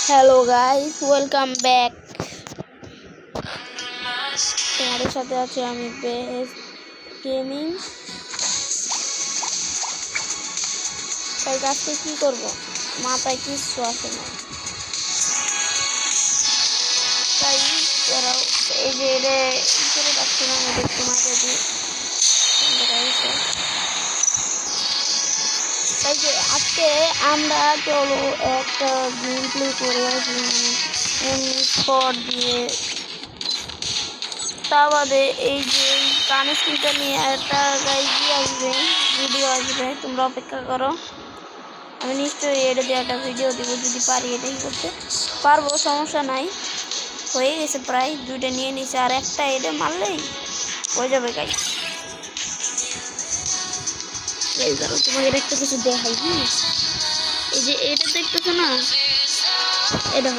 Hello guys, welcome back. তোমাদের সাথে আছি আমি বেস্ট গেমিং। তাই আজকে কি করব মাথায় কিছু আসে না, তাই এরাও এই যে এটা করে রাখছিলাম, ওদের তোমাকে দিই। তাই যে আজকে আমরা চলো একটা গেম প্লে করে আসি, স্পট দিয়ে। তা বাদে এই যে কান স্ক্রিনটা নিয়ে একটা আসবে, ভিডিও আসবে, তোমরা অপেক্ষা করো। আমি নিশ্চয়ই এটা দিয়ে একটা ভিডিও দিব, যদি পারি এটাই করতে পারবো, সমস্যা নাই। হয়ে গেছে প্রায়, দুইটা নিয়ে নিছে, আর একটা এটা মারলেই হয়ে যাবে গাইস। তোমাকে একটা কিছু দেখাই, এই যে এটা দেখতেছো না, এটা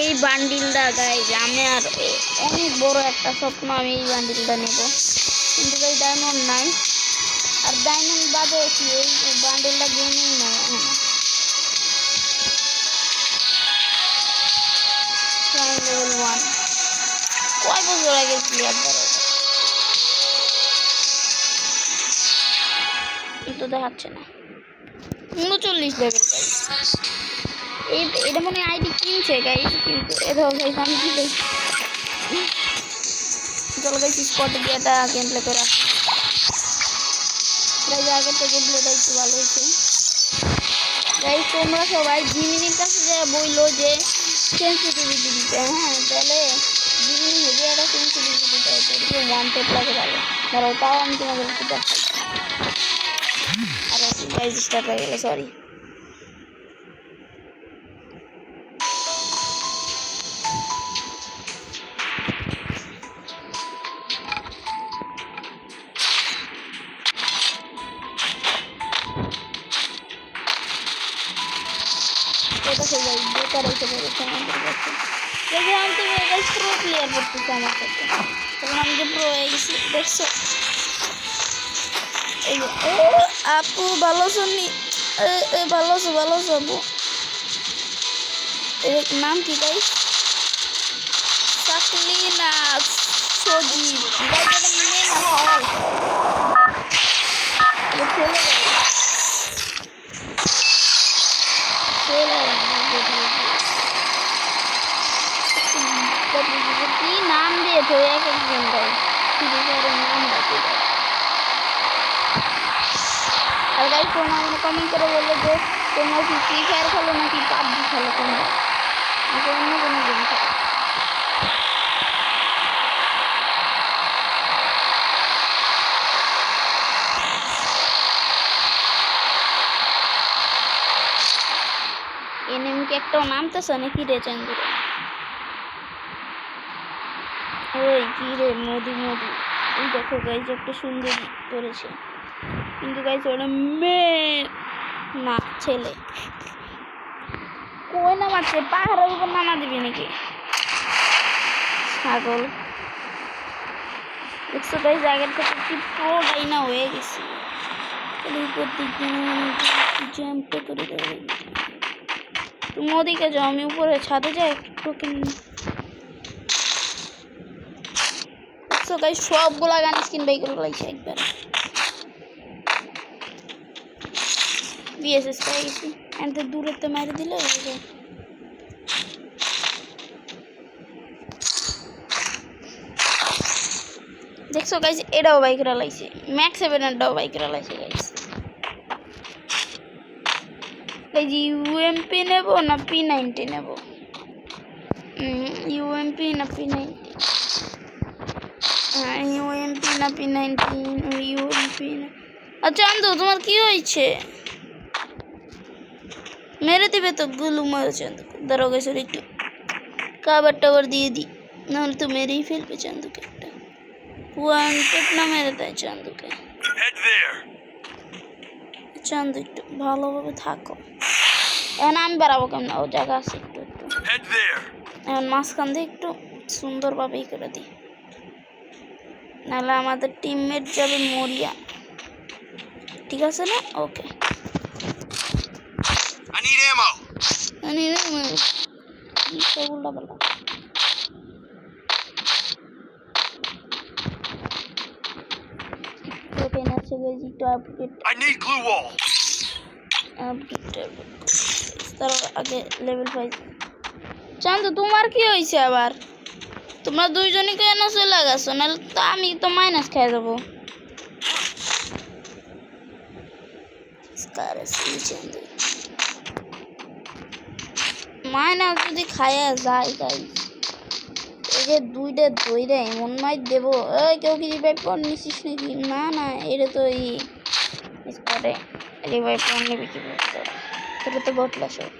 এই বান্ডিলটা গাইজ আমি আর অনেক বড় একটা স্বপ্ন, আমি এই বান্ডিলটা নেব, কিন্তু এই ডায়মন্ড নাই। আর ডায়মন্ড বাদে কি এই বান্ডিলটা গেমিং নাই। লেভেল 1 কয় বছর আগে প্লেয়ার ধরো তো দেখাচ্ছে না। 39 লেভেল গাইজ। এটা মনে আইডি কিনছে গাইজ, কিন্তু এটা গাইজ আমি কি দেখি। চলো গাইজ স্পটে গিয়ে একটা গেম প্লে করে আসি। গাইজ আগের থেকে গেম প্লেটা একটু ভালো হয়েছে গাইজ। তোমরা সবাই জিমিনির কাছে যে বললো যে সেন্সিটিভিটি দিতে, হ্যাঁ তাহলে জিমিনি হেভি একটা সেন্সিটিভিটি দিতে হচ্ছে, এদিকে ওয়ান টেপ লাগে ভালো ধরো, তাও আমি তোমাদের একটু দেখাই। আরে গাইজ স্টার্ট হয়ে গেলে, সরি। এটা সে গাইজ বেকার এসে পড়েছে আমাদের কাছে। দেখি আমি তো গাইজ প্রো প্লেয়ার করতেছি আমার সাথে, তখন আমি যে প্রো হয়ে গেছি দেখছো। এই যে আপু ভালো শুনি, ভালো আছো আপু। এর নাম কি গাইজ? সাকলিনা সজীব গাইজ, এটা মেয়ে না হয় কি নাম দিয়েছো এক একজন গাইজ, নাম রাখি গাইজ। আর গাইজ তোমরা আমাকে কমেন্ট করে বললো যে তোমরা কি ফ্রি ফায়ার খেলো নাকি পাবজি খেলো, তোমরা নাকি অন্য কোনো গেম খেলো। এনিমিকে একটাও নামতেছে নাকি রে চান্দুরে? ওই কি রে মোদি ওই দেখো গাইজ একটা সুন্দর করেছে, কিন্তু গাইজ ওটা মেয়ে না ছেলে। কই নামাচ্ছে? পাহাড়ের উপর নামা দিবি নাকি ছাগল? দেখছো গাইজ আগের থেকে কি পুরোটাই না হয়ে গেছি, উপর দিকে জ্যাম্পটা করে দেবে। তুমি ওদিকে যাও, আমি উপরে ছাদে যাই একটু। দেখছো গাইজ সবগুলা গান স্কিন বাই করে লাগছে একবার। বিএসএস পেয়ে গেছি, এত দূরের তো মেরে দিলে হয়ে যায়। দেখছো গাইজ এটাও বাইক রালাইছে, ম্যাক্স 7-এরটাও বাইক রালাইছে গাইজ। গাইজ ইউএমপি নেব না P90 নেব? ইউএমপি না P90? হ্যাঁ ইউএমপি না P90? ইউএমপি না। আচ্ছা আন্দু তোমার কি হয়েছে? মেরে দিবে তো, গুলু মারে চান্দু। ধরো গাইজ একটু কাবার টাবার দিয়ে দিই, নাহলে তো মেরেই ফেলবে চান্দুকে। একটা ওয়ান টেপ না মেরে দেয় চান্দুকে। চান্দু একটু ভালোভাবে থাকো। এখন আমি বেড়াবো কেমন, ও জায়গা আছে একটু এখন মাঝখান দিয়ে একটু সুন্দরভাবেই করে দিই। নাহলে আমাদের টিমমেট যাবে মরিয়া। ঠিক আছে না? ওকে I need ammo. I need glue wall. তার আগে লেভেল 5। চান্দু তোমার কি হয়েছে আবার? তোমরা দুইজনই কেন চলে গেছো? নাহলে তো আমি তো মাইনাস খেয়ে যাবো। মাইনাস যদি খাইয়া যায় গাই, এই যে দুইটা দইরে এমন মাই দেবো। ওই কেউ কি রিভাইভ পর নিছিস নাকি? না না, এটা তো করে রিভাইভ পর নেবে কি বলতো, এটা তো বটলা সব।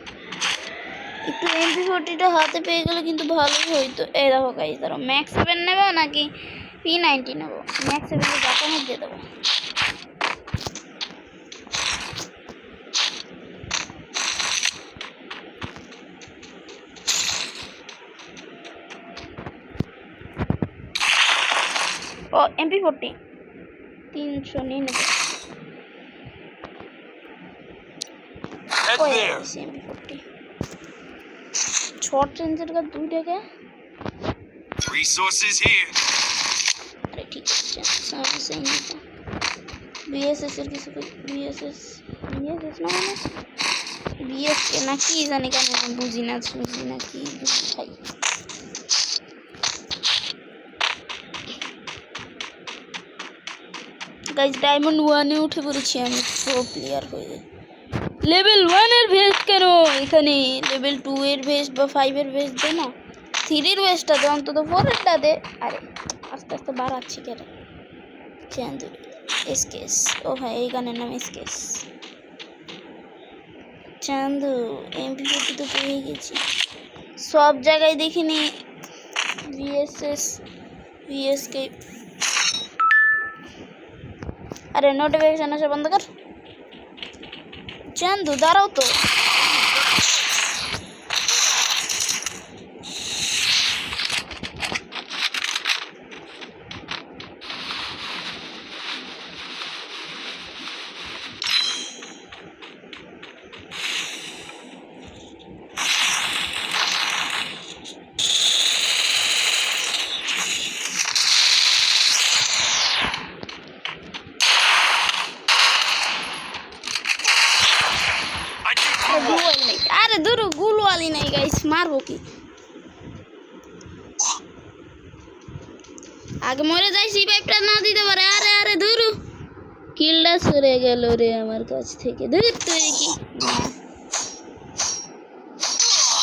একটু MP40টা হাতে পেয়ে গেলে কিন্তু ভালোই হইতো। এই দেখো গাইস, ধরো ম্যাক্স 7 নেবো নাকি P90 নেবো? ম্যাক্স 7 এর জাপানে দিয়ে দেবো। ও MP40 399। Head there. MP40 short রেঞ্জের কাছে 2 টাকা। Resources here. আরে ঠিক আছে, সামনে সেই নিতে বিএসএস এর কিছু বিএসএস না মানে বিএসকে না কি জানি, কেন বুঝি না কি খাই। গাইস ডায়মন্ড 1 এ উঠে পড়েছি আমি, প্রো প্লেয়ার হয়ে। লেভেল 1 এর ভেস্ট কেন এখানে? লেভেল 2 এর ভেস্ট বা 5 এর ভেস্ট দে না, 3 এর ভেস্টটা দে, অন্তত 4 এরটা দে। আরে আস্তে আস্তে বাড়াচ্ছি কেন? চান্দু এসকেস, ও হ্যাঁ এই গানের নাম এসকেস। চান্দু MP40 তো পেয়ে গেছি, সব জায়গায় দেখিনি ভিএসকে। আরে নোটিফিকেশন আসা বন্ধ কর চান্দু, দাঁড়াও তো। আরে ধরো গুলওয়ালি নাই গাইস, মারবো কি? আগে মরে যাই, সেই পাইপটা না দিতে পারে। আরে আরে ধরু কিলটা সরে গেল রে আমার কাছ থেকে। ধর তুই কি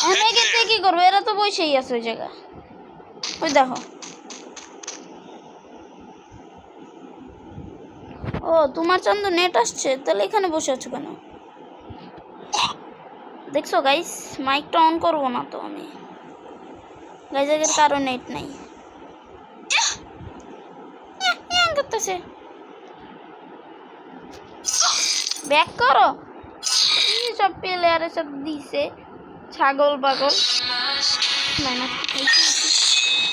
আমি একে কি করবো? এরা তো বসেই আছে ওই জায়গা। ওই দেখো, ও তোমার চন্দ্র নেট আসছে, তাহলে এখানে বসে আছো কেন? দেখছো গাইস, মাইকটা অন করবো না তো আমি, গাইজের কারো নেট নাই। করতেছে ব্যাক করো, সব প্লেয়ারে সব দিছে ছাগল পাগল।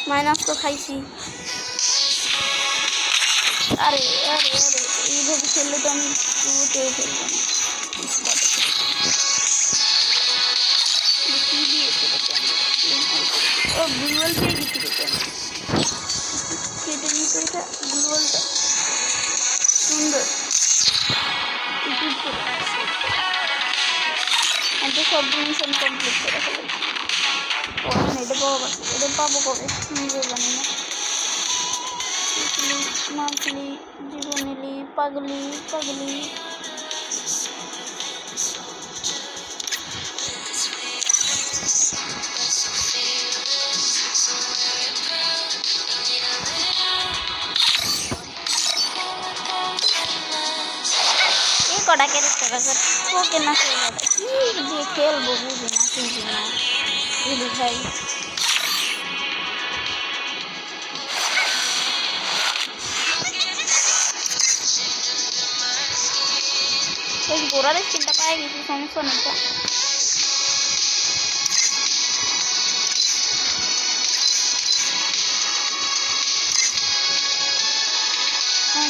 মাইনাস তো খাইছি। আরে আরে আরে এইভাবে খেললে তো আমি টুতেও খেলবো না। ও গুগল পেয়ে গেছি কেটে নিতে গুগলটা সুন্দর একটা সব মিশন কমপ্লিট করে ফেলেছি। এটা পাবো কবে নিজে জানি না। মান্থলি জীবনীলি পাগলি পাগলি। কটা ক্যারেক্টার আছে ওকে না কি দিয়ে খেলবো বুঝি না বুঝি ভাই। ওই গোড়ার স্কিনটা পাই গেছি, সমস্যা নেই তো।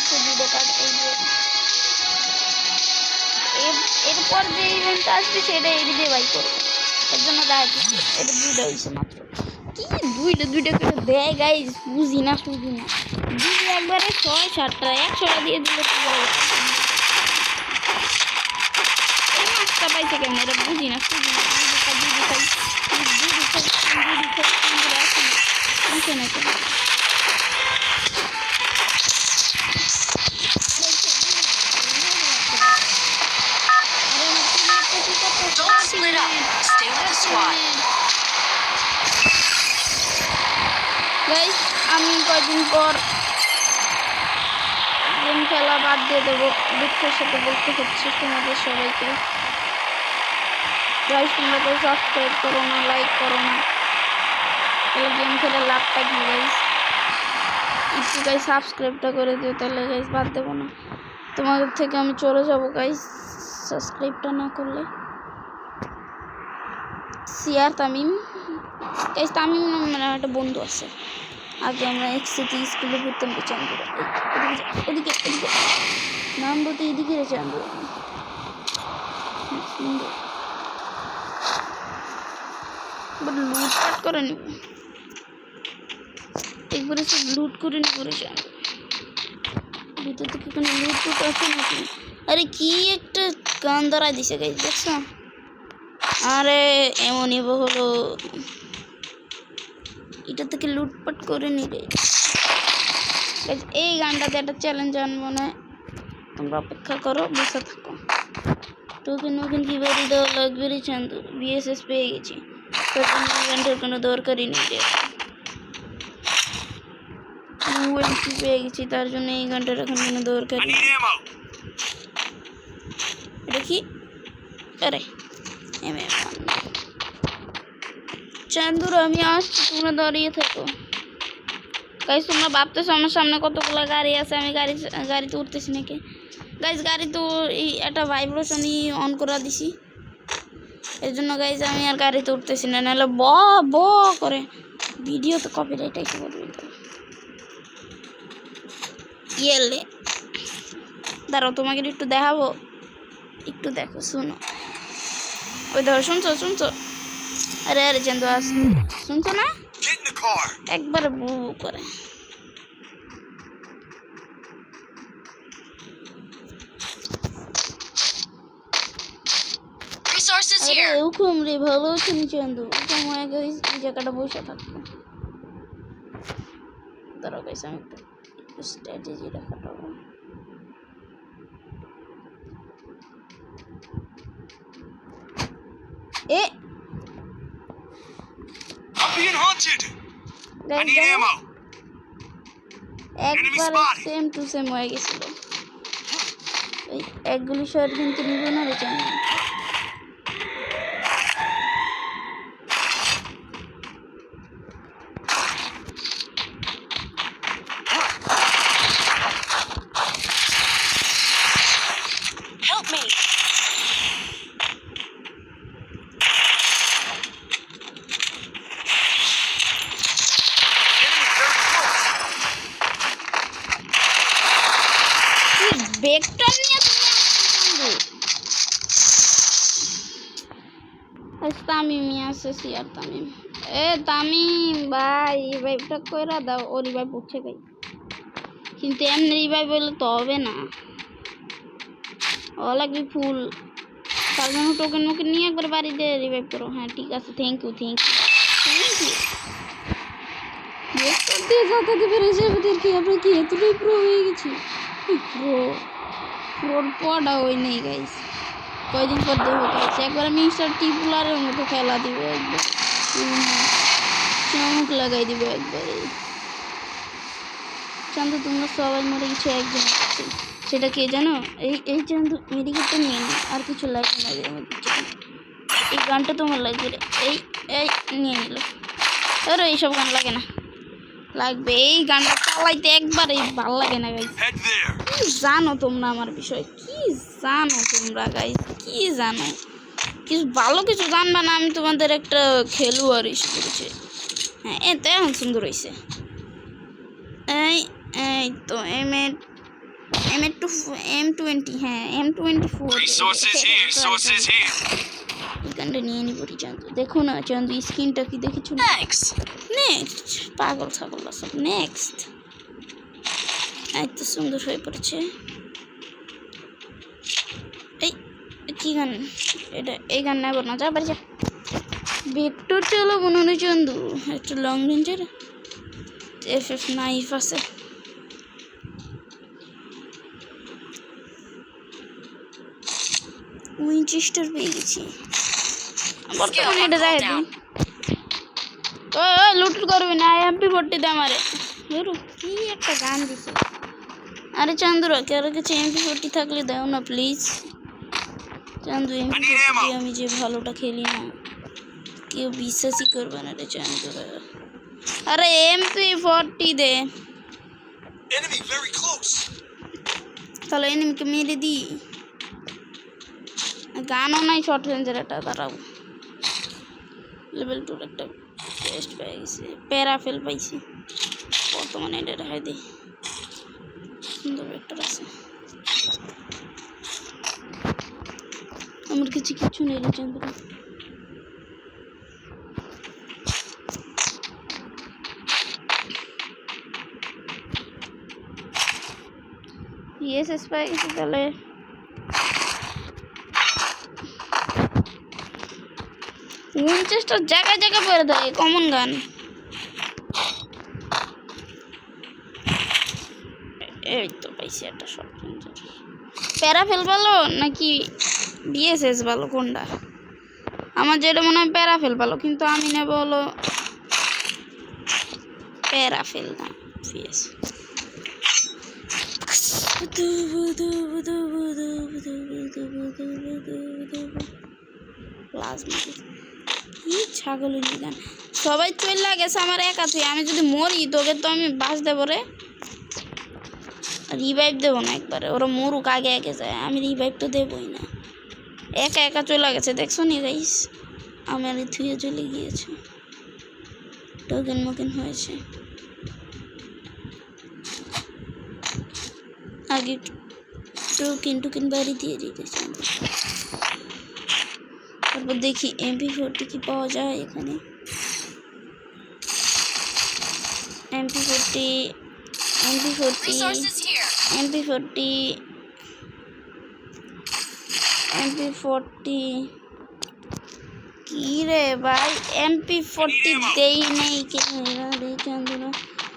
কিছু ভিডিও কাট এই যে এরপর যে ইভেন্ট আসবে সেটা এই দিয়ে বাই করবো। এর জন্য দেখাচ্ছি এটা 2টা হয়েছে মাত্র। কি 2টা করে দেয় গাইজ, বুঝি না শুধু না যদি একবারে 6-7টা 100টা দিয়ে দিলে এই মাছটা পাইছে কেমন এটা বুঝি না শুধু না Don't split up. Stay with the squad. Guys আমি কয়দিন পর গেম খেলা বাদ দিয়ে দেবো, দুঃখের সাথে বলতে হচ্ছে তোমাদের সবাইকে। গাইস তোমরা তো সাবস্ক্রাইব করো না, লাইক করো না, তাহলে গেম খেলার লাভটা কি গাইস? একটু গাইস সাবস্ক্রাইবটা করে দিও, তাহলে গাইস বাদ দেবো না। তোমাদের থেকে আমি চলে যাবো গাইস সাবস্ক্রাইবটা না করলে। সিয়ার তামিম গাইস, তামিম নামে একটা বন্ধু আছে, আগে আমরা একসাথে স্কুলে পড়তাম। চান্দুরা ওদিকে ওদিকে নাম বলতে এদিকে রে চান্দুরা লুটপাট করে নিব, একবারে সব লুট করে নিব রে চান্দু। ভিতর থেকে কোনো লুট আছে নাকি? আরে কি একটা গান ধরাই দিছে গাইস, দেখছো? আরে এমনই হলো, এটা থেকে লুটপাট করে নিলে। এই গানটাতে একটা চ্যালেঞ্জ আনবো না, তোমরা অপেক্ষা করো, বসে থাকো। টোকেন কীভাবে দেওয়া লাগবে রে চান্দু? বিএসএস পেয়ে গেছি, টোকেন ইভেন্টের কোনো দরকারই নেই রে। ওয়েলসি পেয়ে গেছি, তার জন্য এই গানটার এখন কোনো দরকার নেই। এটা কি? আরে চান্দুরা আমি আসছি, তোমরা দাঁড়িয়ে থাকো। গাইস তোমরা ভাবতেছো আমার সামনে কতগুলো গাড়ি আছে, আমি গাড়িতে উঠতেছি নাকি? গাইস গাড়ি তো এই একটা ভাইব্রেশনই অন করে দিছি, এর জন্য গাইস আমি আর গাড়িতে উঠতেছি না, নাহলে ব করে ভিডিও তো কপিরাইট আইতে পারবে। ইয়েলে দাঁড়াও, তোমাকে একটু দেখাবো, একটু দেখো, শুনো। ওই ধরো, শুনছো? আরে চান্দু আস, শুনছো না? একবারে বু করে। Resources here. হুকুম রে, ভালো আছেন চান্দু? সময় এই জায়গাটা বসে থাকবো। ধরো গাইস আমি একটু স্ট্র্যাটেজিটা খাটাবো। এ I'm being hunted. I need ammo. একবার সেম টু সেম হয়ে গেছিল। এই একগুলি শট কিন্তু নিব না রে চান্দু। Help me. বেকটা নিয়ে তুমি আসছো তামিম আছে, সিয়ার তামিম। তামিম ভাই রিভাইভটা কইরা দাও, ও রিভাইভ উঠছে গাই, কিন্তু এমনি রিভাইভ বললে তো হবে না, ও লাগবে ফুল। তার জন্য টোকেন নিয়ে একবার বাড়িতে রিভাইভ করো। হ্যাঁ ঠিক আছে, থ্যাংক ইউ বেকটা দিয়ে যাতাতে পেরেছে ওদেরকে। আমরা কি এতটাই প্রো হয়ে গেছি? প্রোর পড়া হই নেই গাইস, কয়দিন পর দেখো গাইস, একবার মিস্টার টিপুলারের মতো খেলা দিব, একবার চমক লাগাই দিব একবারে। চান্দু তোমরা সবাই মরে গেছো একজন আছে, সেটা কে জানো? এই চান্দু মেডিকেটটা নিয়ে নি, আর কিছু লাগবে না। এই গানটা তোমার লাগবে রে, এই নিয়ে নিল। আরে এইসব গান লাগে না, লাগবে এই গানটা চালাইতে একবারেই ভালো লাগে না গাইস। কি জানো তোমরা আমার বিষয়? কি জানো তোমরা গাইস? কি জানো? কিছু ভালো কিছু জানবা না, আমি তোমাদের একটা খেলোয়াড় এসে পড়েছে। হ্যাঁ এটা এখন সুন্দর হয়েছে। এই তো M20 হ্যাঁ M24 Resources here. Sources here. এখানটা নিয়ে নি পড়ি চান্দু দেখো না চান্দু স্ক্রিনটা কি দেখেছো Thanks. নেক্সট পাগল ছাগল সব নেক্সট এত সুন্দর হয়ে পড়েছে এই কি গান এটা এই গান নেব না যা বাড়ি যা ভেক্টর চলো মনে হয় চান্দু একটা লং রেঞ্জের FF নাইফ আছে উইনচেস্টার পেয়ে গেছি বর্তমানে এটা রাখে দিন ও লুট করবি না MP40 দে আমারে ধরো কি একটা গান দিছে আরে চান্দুরা কারো কাছে MP40 থাকলে দাও না প্লিজ চান্দু MP40 আমি যে ভালোটা খেলি না কেউ বিশ্বাসই করবে না রে চান্দুরা আরে MP40 দে Enemy very close. তাহলে এনিমিকে মেরে দিই গানও নাই শর্ট রেঞ্জের একটা দাঁড়াও লেভেল 2 একটা টেস্ট পাইছি প্যারাফেল পাইছি বর্তমানে এটা রাখাই দিই সুন্দর একটা আছে আমার কাছে কিছু নেই রে চন্দ্র ইএসএস পাইছি তাহলে উইনচেস্টার জায়গায় জায়গায় পড়ে দেয় কমন গান এই তো পাইছি একটা শর্ট রেঞ্জের প্যারাফেল ভালো নাকি বিএসএস ভালো কোনটা আমার যেটা মনে হয় প্যারাফেল ভালো কিন্তু আমি নেব হলো প্যারাফেল না বিএস প্লাজমা কি ছাগলের গান সবাই চলে গেছে আমার একা তুই আমি যদি মরি তোকে তো আমি বাস দেবো রে রিভাইভ দেবো না একবারে ওরা মরুক আগে আগে যায় আমি রিভাইভ তো দেবই না একা একা চলে গেছে দেখছো নি গাইস আমার থুয়ে চলে গিয়েছে টোকেন মোকেন হয়েছে আগে টোকেন বাড়ি দিয়ে দিতেছে তারপর দেখি MP40 কি পাওয়া যায় এখানে MP40 Resources here. MP40 কি রে ভাই MP40 দেই নেই কেন রে চান্দনা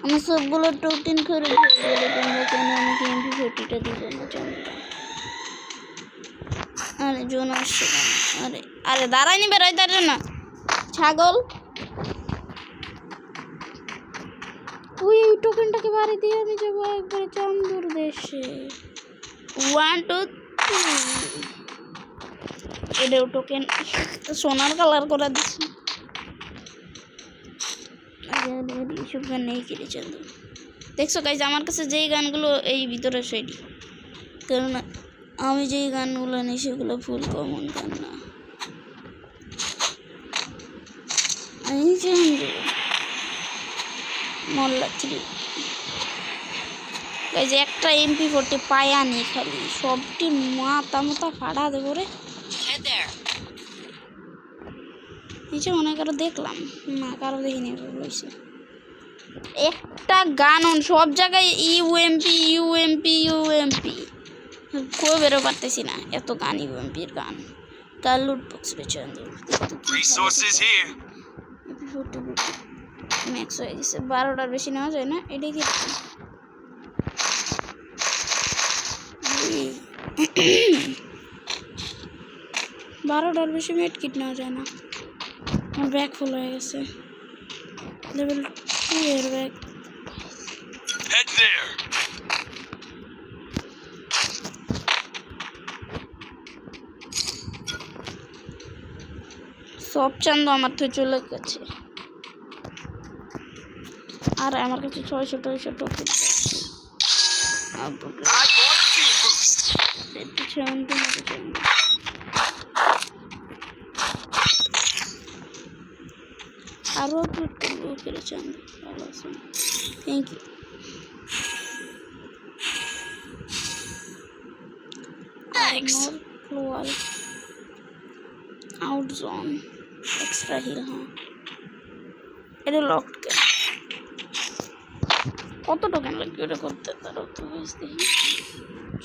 আমার সবগুলো টোকেন করে দিলে তোমরা কেন আমাকে MP40টা দিলে না চান্দনা আরে জোন আসছে আরে আরে দাঁড়ায়নি বেরোয় দাঁড়ায় না ছাগল ওই টোকেনটাকে বাড়ি দিয়ে আমি যাবো একবারে চান্দুর দেশে 1 2 3 এটাও টোকেন সোনার কালার করে দিচ্ছি এইসব গান নেই কিনে চান্দু দেখছো গাইজ আমার কাছে যেই গানগুলো এই ভিতরে সেটি কারণ আমি যেই গানগুলো নেই সেগুলো ফুল কমন গান না আমি চান্দু মোল্লা 3 গাইজ একটা MP40 পায়া নেই খালি সবটি মাথা ফাড়া দেবো রে Head there. নিচে মনে করো দেখলাম না কারো দেখিনি বলছে একটা গান সব জায়গায় ইউএমপি কই বেরো পারতেছি না এত গান ইউএমপির গান কার লুট বক্স বেচে আনলো Resources here. ম্যাক্স হয়ে গেছে 12টার বেশি নেওয়া যায় না এটা কি 12টার বেশি মেড কিট নেওয়া যায় না আমার ব্যাগ ফুল হয়ে গেছে লেভেল 2 এর ব্যাগ Head there. সব চান্দু আমার তো চলে গেছে আর আমার কাছে 600 token I bought a team boost. আরো আপলোড করবো করে চান্দু ভালো আছে থ্যাংক ইউ Thanks. গ্লোয়াল আউট জোন এক্সট্রা হিল। হ্যাঁ এটা লকড কেন? কত টোকেন লাগবে ওটা করতে? তারও তো হয়েছে দেখি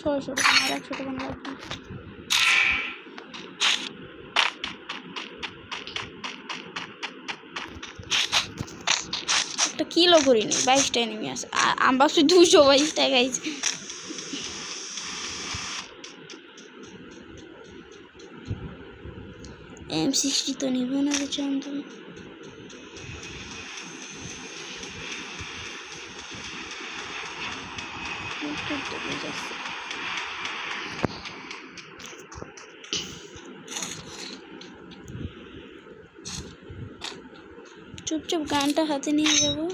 600 টোকেন আর 100 টোকেন লাগবে। একটা কিলো করিনি 22টা এনিমি আছে। আমরা 222 টাকাই। M60 তো নিব না রে চান্দু। চুপচাপ গানটা হাতে নিয়ে যাবো।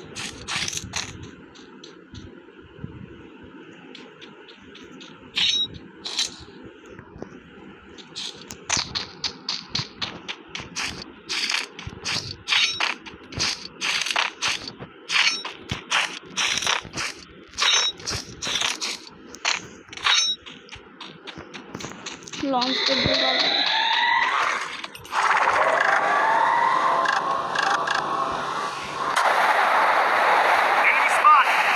লঞ্চ করতে পারবো। Enemy spotted.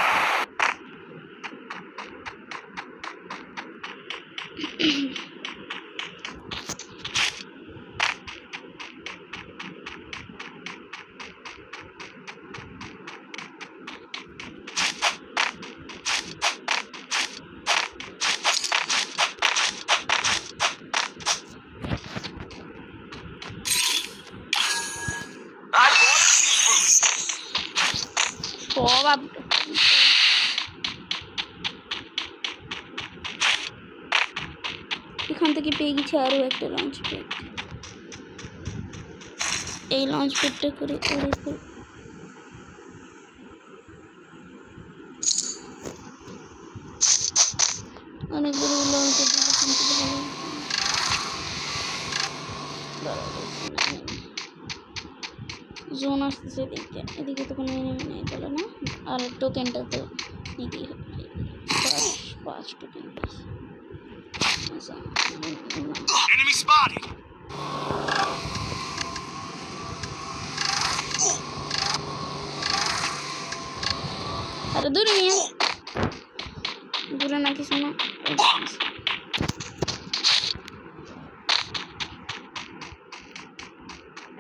I bought a team boost. সব এখান থেকে পেয়ে গেছি আরও একটা লঞ্চ প্যাড। এই লঞ্চ প্যাডটা করে অনেকগুলো লঞ্চ জোন আসতেছে এদিকে। এদিকে তো কোনো এনিমি নেই তাহলে না। আর টোকেনটা তো নিতেই হবে। 5 টোকেন। Enemy spotted. আরে দূরে নিয়ে দূরে না কিছু না।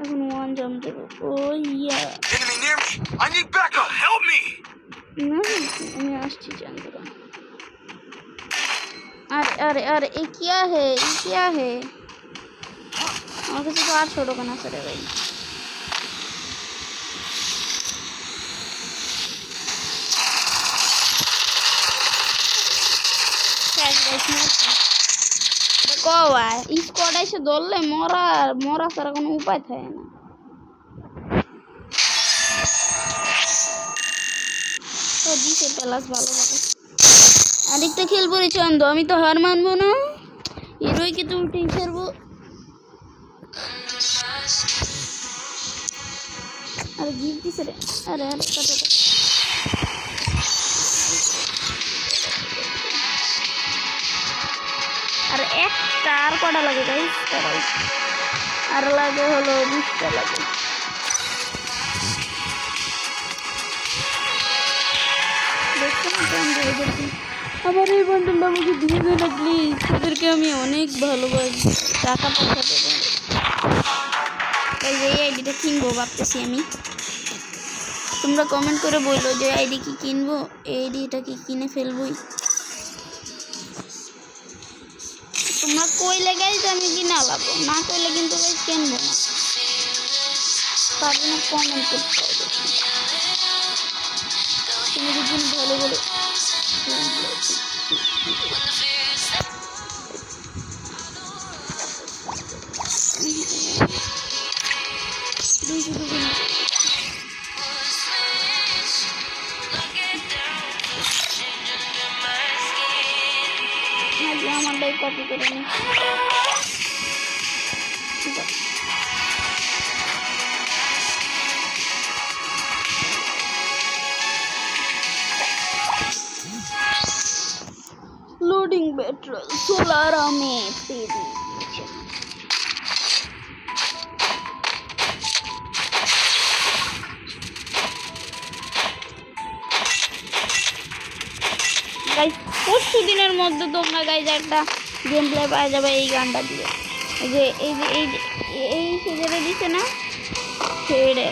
এখন 1 জাম্প দেবো। ও ইয়া Enemy near me. I need backup. Help me. না আমি আসছি জানতে। अरे अरे अरे ये क्या है? ये क्या है? और किसी को 800 টোকেন আছে রে ভাই। দেখো ভাই স্কোয়াড এসে ধরলে মরা ছাড়া কোনো উপায় থাকে না। তো দিছে প্লাস ভালো ভালো। আরেকটা খেলবো রে চন্দ, আমি তো হার মানবো না। হিরোইকে তো উঠেই ছাড়বো। আরে গিফট দিছে রে। আরে আরে কাটো আর একটা আর কটা লাগে গাইস? আর লাগে হলো 20টা লাগে। দেখছো না চন্দ্র আমার এই বান্ডেলটা আমাকে দিয়ে দে না প্লিজ। ওদেরকে আমি অনেক ভালোবাসি। টাকা পয়সা দেবো। এই আইডিটা কিনবো ভাবতেছি আমি। তোমরা কমেন্ট করে বললো যে আইডি কি কিনবো। এই আইডিটা কি কিনে ফেলবোই। তোমরা কইলে গাইজ আমি কিনা লাবো, না কইলে কিন্তু গাইজ কিনবো না। তার জন্য কমেন্ট করতে হবে। তুমি যদি ভালো বলে আমারটাই কপি করে নি। লোডিং পেট্রোল সোলার আমি পেয়ে দিয়েছি। গাইস পরশু দিনের মধ্যে তোমরা গাইস একটা গেম প্লে পাওয়া যাবে এই গানটা দিয়ে। এই সেজে দিচ্ছে না ছেড়ে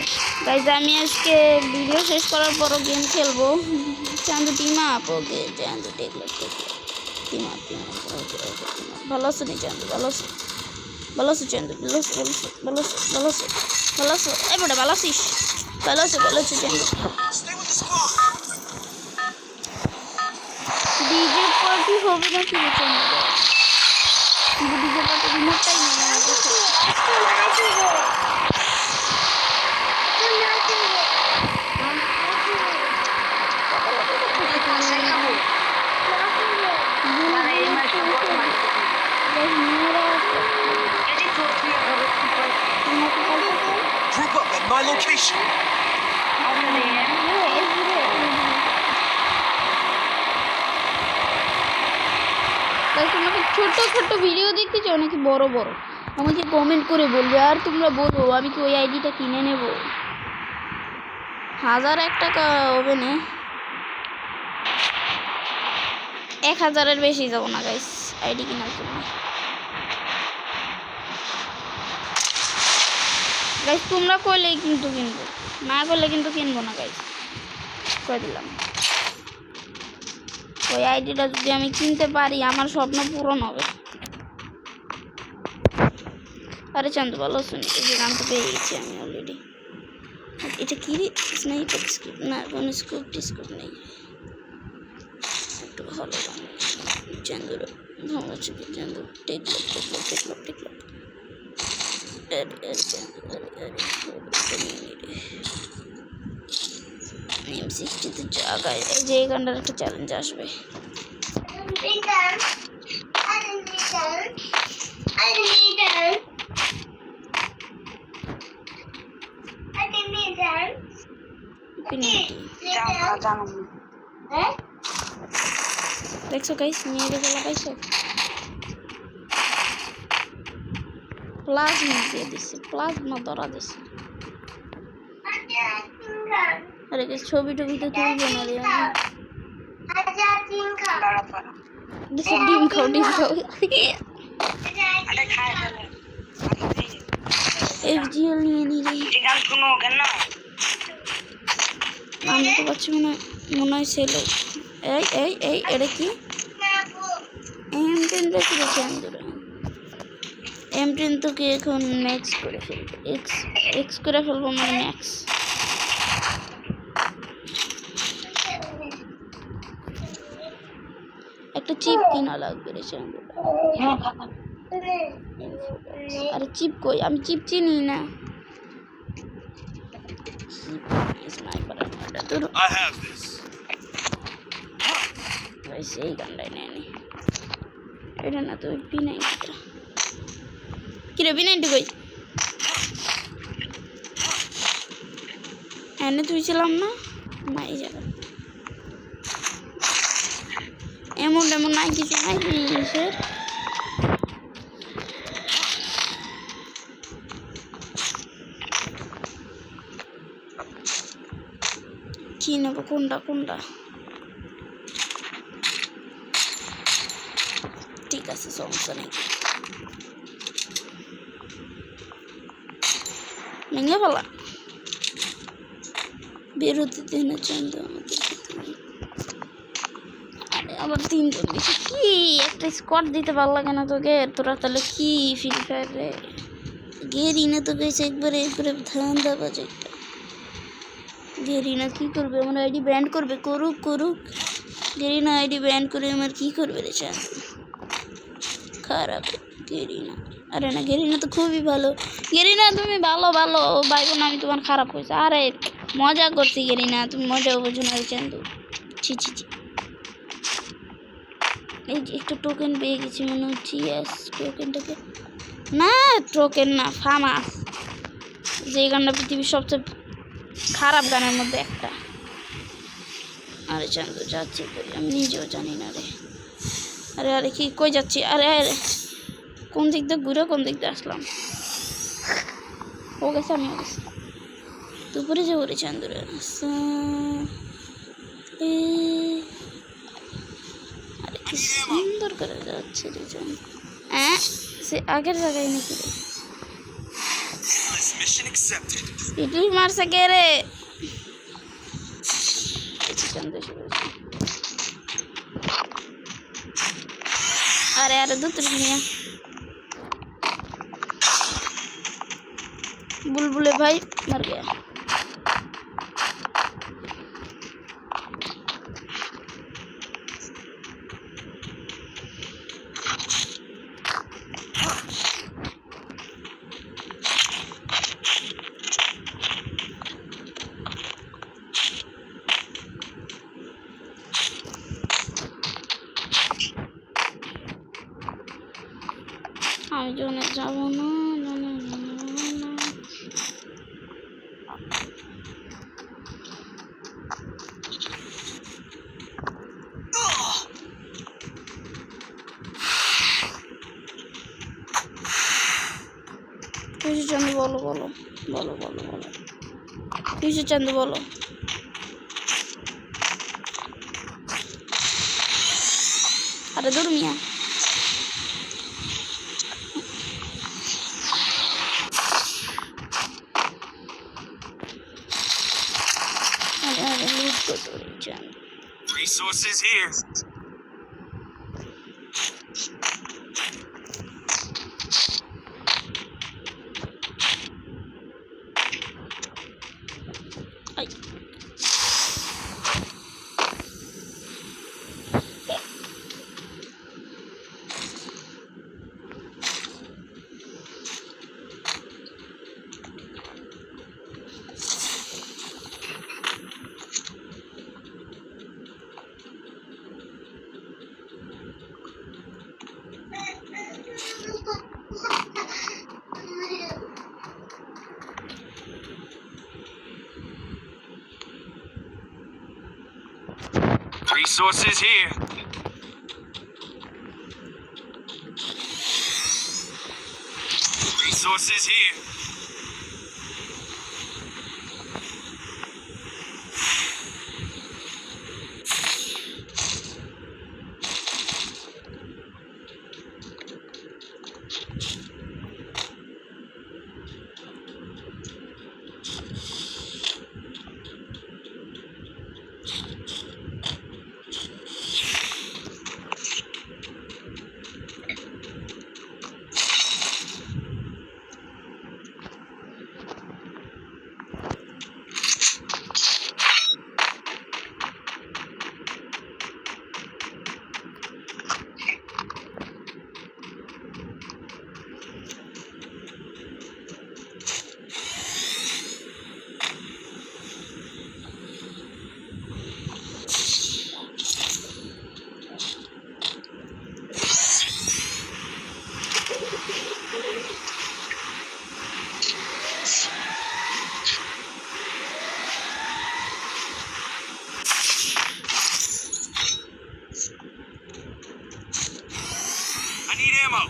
গাইস। আমি আজকে ভিডিও শেষ করার পরও গেম খেলবো। চান্দু টিম আপ ওকে চান্দু টেকলো টিম আপ ভালো আছে নি চান্দু ভালো আছে চান্দু ভালো আছে এবারে ভালো আছিস ভালো আছে চান্দু। Stay with the squad. DJ party হবে না কি চান্দু? ডিজে পার্টি রিমোটটাই নেই আমার কাছে। Group up at my location. তোমাকে ছোট ভিডিও দেখতে চাও নাকি বড় আমাকে কমেন্ট করে বলবে। আর তোমরা বলো আমি কি ওই আইডিটা কিনে নেব। 1001 টাকা হবে না, 1000-এর বেশি যাবো না গাইস আইডি কেনার জন্য। গাইস তোমরা করলেই কিন্তু কিনবো, না করলে কিন্তু কিনবো না গাইস, করে দিলাম। ওই আইডিটা যদি আমি কিনতে পারি আমার স্বপ্ন পূরণ হবে। আরে চান্দু ভালো শুনি এই যে গান তো পেয়ে গেছি আমি অলরেডি। এটা কি রে স্নাইপার স্ক্রিপ্ট না কোনো স্ক্রিপ্ট নেই, একটু ভালো গান চান্দুর ভালো আছে। চান্দু টেকলো M60 জায়গায় এই যে এই গানটার একটা চ্যালেঞ্জ আসবে। দেখছো গাইস মেয়েদের গলা পাইছো, প্লাজমা দিয়ে দিচ্ছে, প্লাজমা ধরা দিচ্ছে। আরে গাইস ছবি টবি তো তুলবো না রে আমি। ডিম খাও FGL নিয়ে নিলে আমি তো পাচ্ছি মনে হয় সেলো। এই এটা কি M10 রেখে রেখে আন্দোলন। M10 তোকে এখন ম্যাক্স করে ফেলবো, এক্স করে ফেলবো মানে ম্যাক্স। একটা চিপ কিনা লাগবে রে চান্দু। আরে চিপ কই, আমি চিপ চিনি না। I have this. সেই গানটাই নেয়নি এটা না তো P90 কিরে P90 কই এনে তুই ছিলাম না এই জায়গা এমন নাই কিছু নাই স্যার। কি নেবো কোনটা ঠিক আছে সমস্যা নেই। ভেঙে ফেলা বেরোতে দেন চান্দু আমাদের। আরে আবার 3 জন বেশি কি একটা স্কোয়াড দিতে ভালো লাগে না তোকে? তোরা তাহলে কি ফ্রি ফায়ার রে গেরিনা তো গেছে একবারে ধান্দা বাজে। গেরিনা কি করবে? আমার আইডি ব্যান্ড করবে? করুক গেরিনা আইডি ব্যান্ড করে আমার কি করবে রে চান্দু? খারাপ গেরিনা। আরে না গেরিনা তো খুবই ভালো। গেরিনা তুমি ভালো ভাই বোন আমি তোমার খারাপ হয়েছে। আরে মজা করছি গেরিনা, তুমি মজাও বোঝো না চান্দু। ছি এই যে একটা টোকেন পেয়ে গেছি মনে হচ্ছে। ইয়েস টোকেনটাকে না টোকেন না ফামাস, যে গানটা পৃথিবীর সবচেয়ে খারাপ গানের মধ্যে একটা। আরে চান্দু যাচ্ছি আমি নিজেও জানি না রে। আরে আরে কি কই যাচ্ছি? আরে আরে কোন দিক দিয়ে ঘুরে কোন দিক দিয়ে আসলাম? ও গেছে আমিও গেছি। দুপুরে যে ওরে চান্দুরে আরে কি সুন্দর করে যাচ্ছে রে চাঁদ। সে আগের জায়গায় নাকি রে? Mission accepted. ইডলি মারছে কে রে? চাঁদ এসে গেছে। अरे अरे दूसरी दुनिया बुलबुले भाई मर गया। আমি জোনে যাব না না না না না। কিসে চান্দু বলো বলো বলো বলো বলো কিসে চান্দু বলো। আরে দূর মিয়া আরে আরে লুট করতে চান্দু। Resources here. Ay. Resources here. Resources here. I need ammo.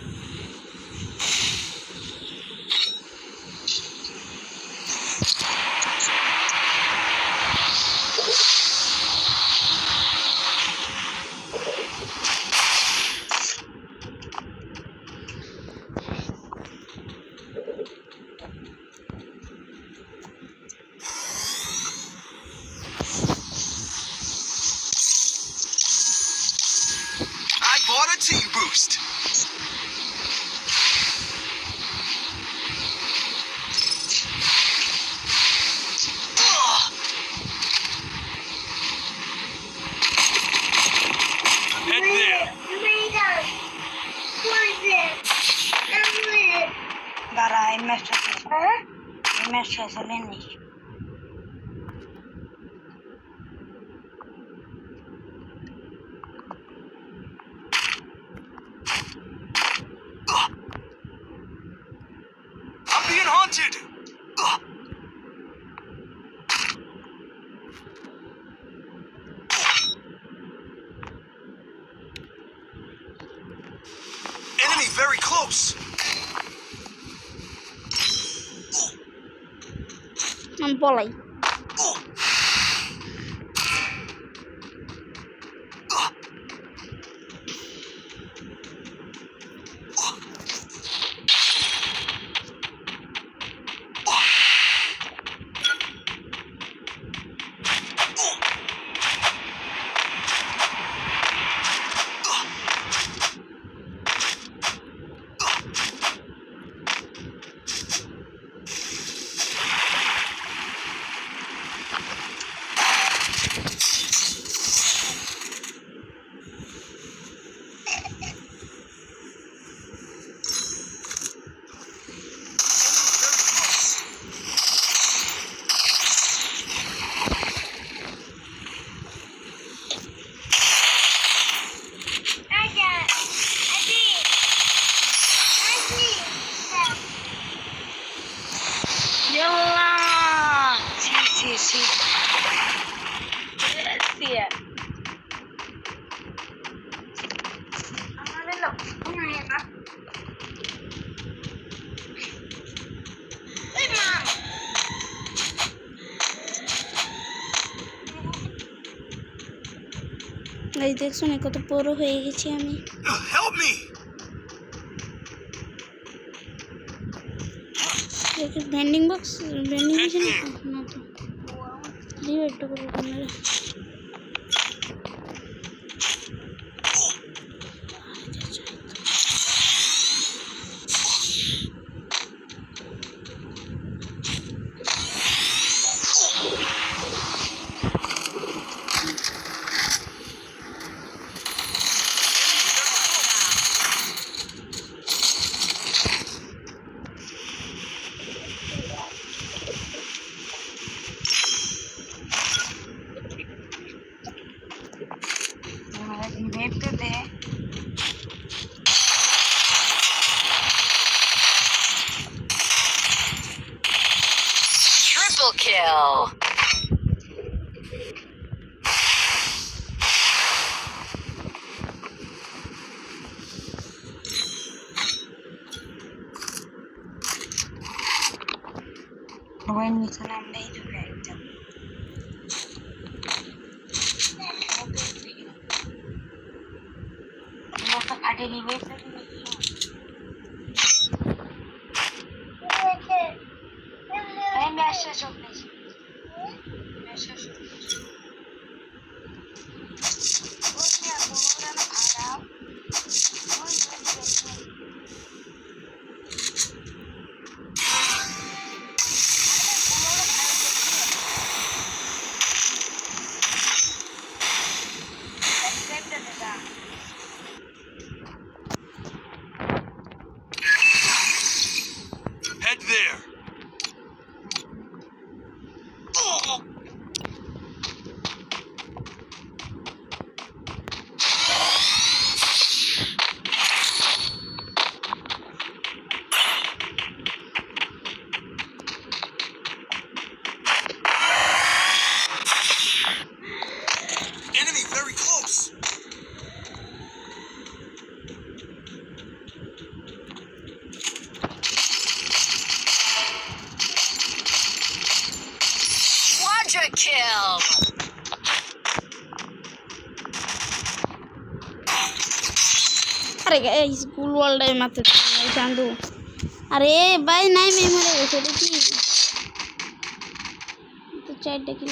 I bought a T-Boost. Head there. দাঁড়া এই ম্যাচটা এই ম্যাচ শেষ হলে নি I'm being haunted. close. আমি পলাই। يلا سي سي এই দেখছো না কত বড় হয়ে গেছি আমি। Help me. Vending box vending Head machine there. না তো রিওয়ার্ডটা করবো আপনারা। देखते थे Triple kill. When we can make the character. Ada di web lagi. Biasa sobat. Biasa sobat. Oh ya, orang Arab. Oh ya. Head there. Enemy very close. Quadra kill. अरे guys school world है मत चांदू। अरे भाई नहीं मैं मरे गए देखी तो चैट देखी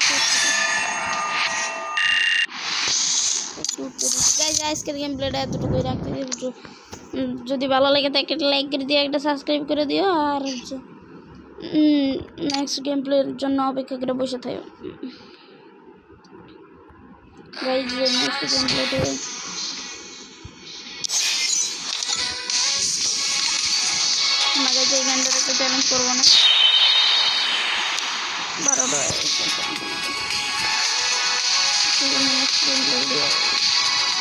गाइस আজকের গেম প্লেটা এতটুকুই রাখতে দিও। যদি ভালো লাগে তো একটা লাইক করে দিও, একটা সাবস্ক্রাইব করে দিও, আর নেক্সট গেম প্লের জন্য অপেক্ষা করে বসে থাকো গাইস। নেক্সট গেম প্লেতে আমাদের যে গানটার একটা চ্যালেঞ্জ করবো না 12টা